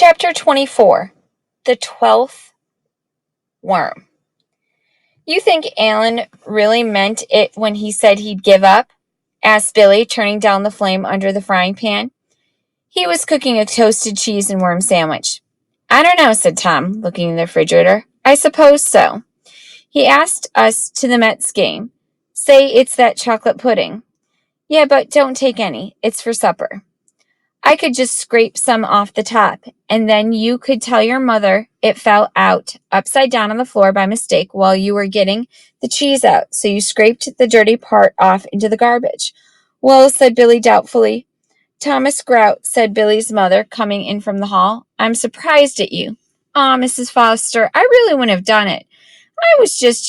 Chapter 24. The 12th Worm. You think Alan really meant it when he said he'd give up? Asked Billy, turning down the flame under the frying pan. He was cooking a toasted cheese and worm sandwich. I don't know, said Tom, looking in the refrigerator. I suppose so. He asked us to the Mets game. Say it's that chocolate pudding. Yeah, but don't take any. It's for supper. I could just scrape some off the top, and then you could tell your mother it fell out upside down on the floor by mistake while you were getting the cheese out, so you scraped the dirty part off into the garbage. Well, said Billy doubtfully. Thomas Grout, said Billy's mother, coming in from the hall. I'm surprised at you. Aw, Mrs. Foster, I really wouldn't have done it. I was just,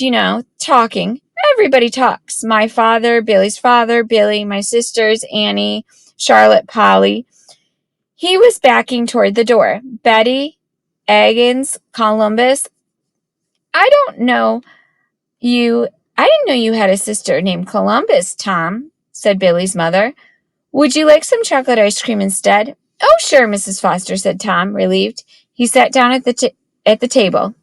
talking. Everybody talks. My father, Billy's father, Billy, my sisters, Annie, Charlotte, Polly. He was backing toward the door. Betty, Eggins, Columbus. I didn't know you had a sister named Columbus, Tom, said Billy's mother. Would you like some chocolate ice cream instead? Oh, sure, Mrs. Foster, said Tom, relieved. He sat down at the table.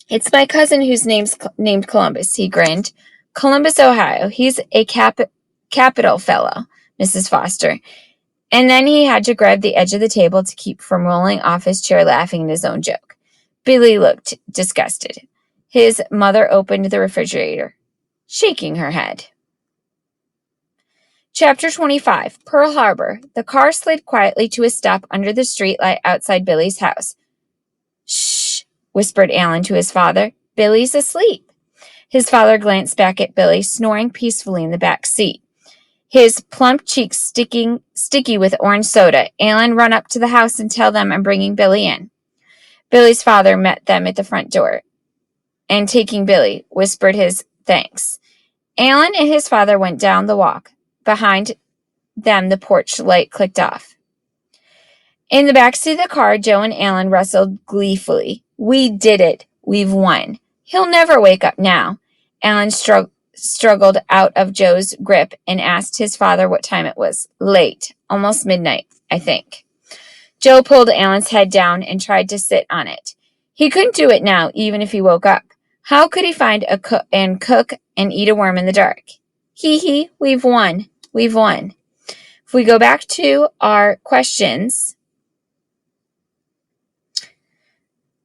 It's my cousin whose name's named Columbus, he grinned. Columbus, Ohio. He's a capital fellow, Mrs. Foster. And then he had to grab the edge of the table to keep from rolling off his chair laughing at his own joke. Billy looked disgusted. His mother opened the refrigerator, shaking her head. Chapter 25. Pearl Harbor. The car slid quietly to a stop under the streetlight outside Billy's house. Shh, whispered Alan to his father. Billy's asleep. His father glanced back at Billy, snoring peacefully in the back seat. His plump cheeks sticky with orange soda. Alan, run up to the house and tell them I'm bringing Billy in. Billy's father met them at the front door, and taking Billy, whispered his thanks. Alan and his father went down the walk. Behind them, the porch light clicked off. In the backseat of the car, Joe and Alan wrestled gleefully. We did it. We've won. He'll never wake up now. Alan struggled out of Joe's grip and asked his father what time it was. Late. Almost midnight, I think. Joe pulled Alan's head down and tried to sit on it. He couldn't do it now, even if he woke up. How could he find cook and eat a worm in the dark? Hee, we've won. We've won. If we go back to our questions,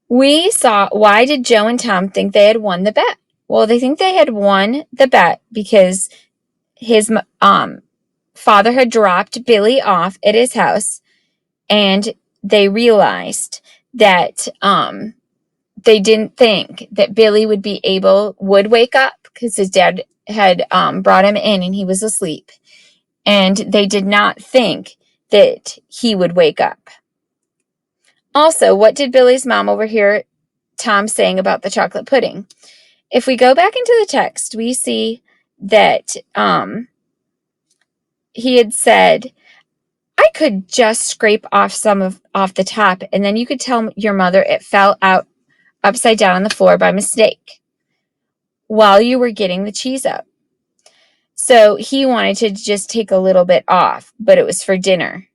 we saw, why did Joe and Tom think they had won the bet? Well, they think they had won the bet because his father had dropped Billy off at his house, and they realized that they didn't think that Billy would wake up because his dad had brought him in and he was asleep. And they did not think that he would wake up. Also, what did Billy's mom overhear Tom saying about the chocolate pudding? If we go back into the text, we see that he had said, I could just scrape off some off the top, and then you could tell your mother it fell out upside down on the floor by mistake while you were getting the cheese out. So he wanted to just take a little bit off, but it was for dinner.